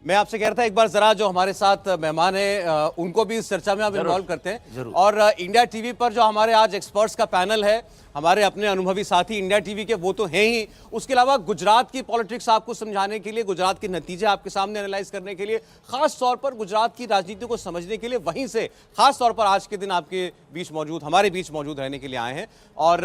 मैं आपसे कह रहा था एक बार जरा जो हमारे साथ मेहमान है उनको भी इस चर्चा में आप इन्वॉल्व करते हैं। और इंडिया टीवी पर जो हमारे आज एक्सपर्ट्स का पैनल है, हमारे अपने अनुभवी साथी इंडिया टीवी के वो तो हैं ही, उसके अलावा गुजरात की पॉलिटिक्स आपको समझाने के लिए, गुजरात के नतीजे आपके सामने एनालाइज करने के लिए, खास तौर पर गुजरात की राजनीति को समझने के लिए वहीं से खास तौर पर आज के दिन आपके बीच मौजूद, हमारे बीच मौजूद रहने के लिए आए हैं। और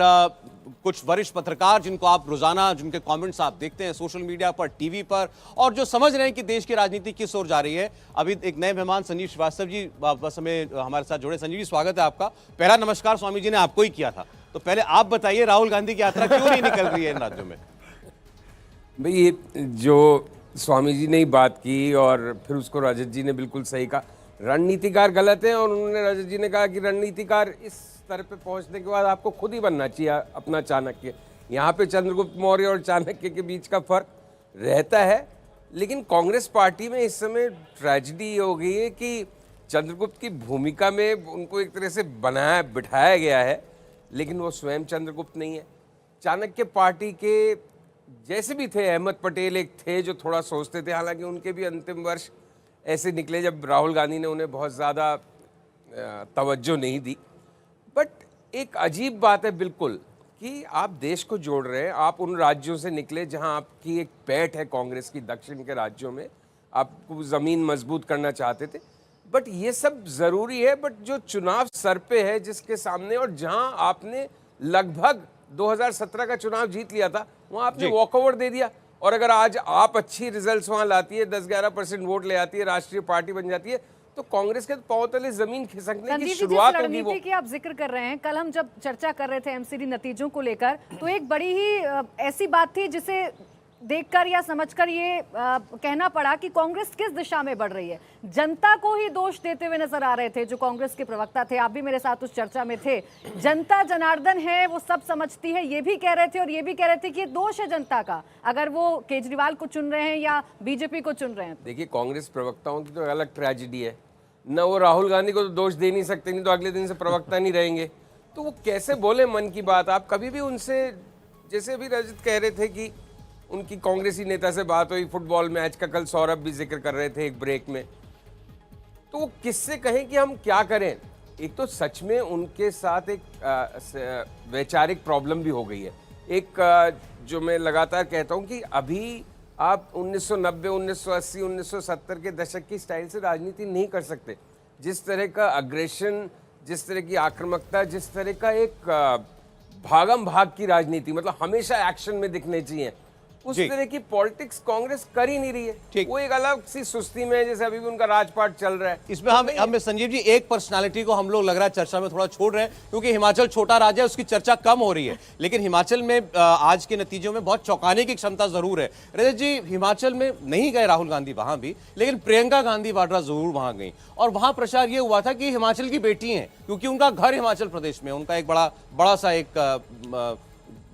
कुछ वरिष्ठ पत्रकार जिनको आप रोजाना, जिनके कमेंट्स आप देखते हैं सोशल मीडिया पर, टीवी पर, और जो समझ रहे हैं कि देश की राजनीति किस ओर जा रही है। अभी एक नए मेहमान संजीव श्रीवास्तव जी बस हमें हमारे साथ जुड़े। संजीव जी, स्वागत है आपका। पहला नमस्कार स्वामी जी ने आपको ही किया था, तो पहले आप बताइए राहुल गांधी की यात्रा क्यों नहीं निकल रही है इन राज्यों में? भाई, ये जो स्वामी जी ने ही बात की और फिर उसको रजत जी ने बिल्कुल सही कहा, रणनीतिकार गलत है। और उन्होंने, रजत जी ने कहा कि रणनीतिकार इस स्तर पे पहुंचने के बाद आपको खुद ही बनना चाहिए अपना चाणक्य। यहाँ पे चंद्रगुप्त मौर्य और चाणक्य के बीच का फर्क रहता है। लेकिन कांग्रेस पार्टी में इस समय ट्रेजेडी हो गई है कि चंद्रगुप्त की भूमिका में उनको एक तरह से बनाया बिठाया गया है, लेकिन वो स्वयं चंद्रगुप्त नहीं है। चाणक्य पार्टी के जैसे भी थे, अहमद पटेल एक थे जो थोड़ा सोचते थे, हालांकि उनके भी अंतिम वर्ष ऐसे निकले जब राहुल गांधी ने उन्हें बहुत ज़्यादा तवज्जो नहीं दी। बट एक अजीब बात है बिल्कुल कि आप देश को जोड़ रहे हैं, आप उन राज्यों से निकले जहां आपकी एक पैठ है कांग्रेस की, दक्षिण के राज्यों में आपको ज़मीन मजबूत करना चाहते थे। बट ये सब ज़रूरी है, बट जो चुनाव सर पे है जिसके सामने, और जहां आपने लगभग 2017 का चुनाव जीत लिया था, वहां आपने वॉकओवर दे दिया। और अगर आज आप अच्छी रिजल्ट्स वहां लाती है, 10-11% वोट ले आती है, राष्ट्रीय पार्टी बन जाती है, तो कांग्रेस के पांव तले जमीन खिसकने की शुरुआत होगी। वो की आप जिक्र कर रहे हैं, कल हम जब चर्चा कर रहे थे एमसीडी नतीजों को लेकर, तो एक बड़ी ही ऐसी बात थी जिसे देखकर या समझकर ये कहना पड़ा कि कांग्रेस किस दिशा में बढ़ रही है। जनता को ही दोष देते हुए नजर आ रहे थे जो कांग्रेस के प्रवक्ता थे, आप भी मेरे साथ उस चर्चा में थे। जनता जनार्दन है, वो सब समझती है, ये भी कह रहे थे, और ये भी कह रहे थे कि ये दोष है जनता का अगर वो केजरीवाल को चुन रहे हैं या बीजेपी को चुन रहे हैं। देखिए, कांग्रेस प्रवक्ताओं की तो अलग ट्रेजेडी है न, वो राहुल गांधी को तो दोष दे नहीं सकते, नहीं तो अगले दिन से प्रवक्ता नहीं रहेंगे, तो वो कैसे बोले मन की बात। आप कभी भी उनसे, जैसे अभी रजत कह रहे थे कि उनकी कांग्रेसी नेता से बात हुई फुटबॉल मैच का, कल सौरभ भी जिक्र कर रहे थे एक ब्रेक में, तो वो किससे कहें कि हम क्या करें। एक तो सच में उनके साथ एक वैचारिक प्रॉब्लम भी हो गई है। एक जो मैं लगातार कहता हूं कि अभी आप 1990, 1980, 1970 के दशक की स्टाइल से राजनीति नहीं कर सकते। जिस तरह का अग्रेशन, जिस तरह की आक्रामकता, जिस तरह का एक भागम भाग की राजनीति, मतलब हमेशा एक्शन में दिखने चाहिए, उस तरह की पॉलिटिक्स कांग्रेस कर ही नहीं रही है। वो एक अलग सी सुस्ती में है, जैसे अभी भी उनका राजपाट चल रहा है। इसमें हम संजीव जी एक पर्सनालिटी को हम लोग लग रहा है चर्चा में थोड़ा छोड़ रहे हैं, क्योंकि हिमाचल छोटा राज्य है, उसकी चर्चा कम हो रही है, लेकिन हिमाचल में आज के नतीजों में बहुत चौंकाने की क्षमता जरूर है। रजत जी, हिमाचल में नहीं गए राहुल गांधी वहां भी, लेकिन प्रियंका गांधी वाड्रा जरूर वहां गई, और वहां प्रचार ये हुआ था कि हिमाचल की बेटी हैं, क्योंकि उनका घर हिमाचल प्रदेश में, उनका एक बड़ा सा एक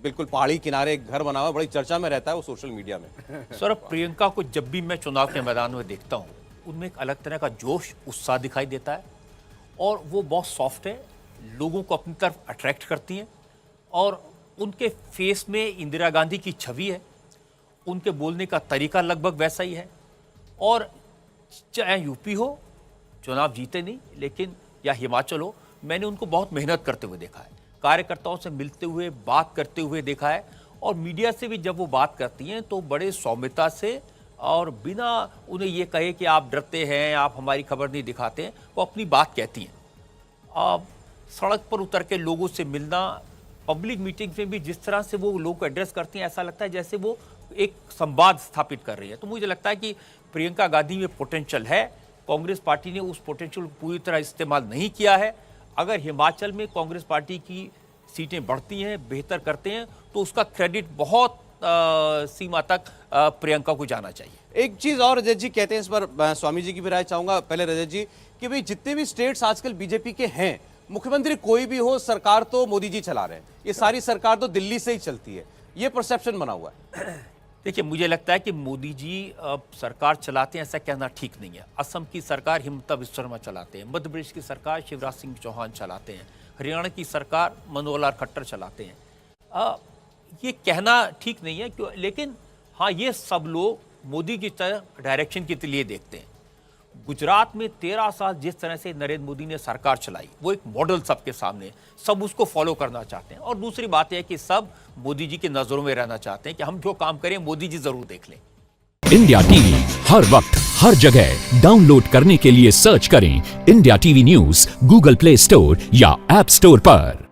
बिल्कुल पहाड़ी किनारे एक घर बना हुआ, बड़ी चर्चा में रहता है वो सोशल मीडिया में। सौरभ, प्रियंका को जब भी मैं चुनाव के मैदान में देखता हूँ, उनमें एक अलग तरह का जोश, उत्साह दिखाई देता है, और वो बहुत सॉफ्ट है, लोगों को अपनी तरफ अट्रैक्ट करती हैं, और उनके फेस में इंदिरा गांधी की छवि है, उनके बोलने का तरीका लगभग वैसा ही है। और चाहे यूपी हो, चुनाव जीते नहीं, लेकिन या हिमाचल हो, मैंने उनको बहुत मेहनत करते हुए देखा है, कार्यकर्ताओं से मिलते हुए, बात करते हुए देखा है, और मीडिया से भी जब वो बात करती हैं तो बड़े सौम्यता से, और बिना उन्हें ये कहे कि आप डरते हैं, आप हमारी खबर नहीं दिखाते हैं, वो अपनी बात कहती हैं। सड़क पर उतर के लोगों से मिलना, पब्लिक मीटिंग्स में भी जिस तरह से वो लोगों को एड्रेस करती हैं, ऐसा लगता है जैसे वो एक संवाद स्थापित कर रही है। तो मुझे लगता है कि प्रियंका गांधी में पोटेंशियल है, कांग्रेस पार्टी ने उस पोटेंशियल को पूरी तरह इस्तेमाल नहीं किया है। अगर हिमाचल में कांग्रेस पार्टी की सीटें बढ़ती हैं, बेहतर करते हैं, तो उसका क्रेडिट बहुत सीमा तक प्रियंका को जाना चाहिए। एक चीज और रजत जी कहते हैं, इस पर मैं स्वामी जी की भी राय चाहूंगा। पहले रजत जी, कि भाई जितने भी स्टेट्स आजकल बीजेपी के हैं, मुख्यमंत्री कोई भी हो, सरकार तो मोदी जी चला रहे हैं, ये सारी सरकार तो दिल्ली से ही चलती है, ये परसेप्शन बना हुआ है। देखिए, मुझे लगता है कि मोदी जी सरकार चलाते हैं ऐसा कहना ठीक नहीं है। असम की सरकार हिमंता बिस्वा शर्मा चलाते हैं, मध्य प्रदेश की सरकार शिवराज सिंह चौहान चलाते हैं, हरियाणा की सरकार मनोहर लाल खट्टर चलाते हैं। ये कहना ठीक नहीं है क्यों, लेकिन हाँ, ये सब लोग मोदी की तरह डायरेक्शन के लिए देखते हैं। गुजरात में 13 साल जिस तरह से नरेंद्र मोदी ने सरकार चलाई, वो एक मॉडल सबके सामने, सब उसको फॉलो करना चाहते हैं। और दूसरी बात यह है कि सब मोदी जी की नजरों में रहना चाहते हैं कि हम जो काम करें मोदी जी जरूर देख लें। इंडिया टीवी हर वक्त हर जगह डाउनलोड करने के लिए सर्च करें India TV news Google play store या ऐप स्टोर पर।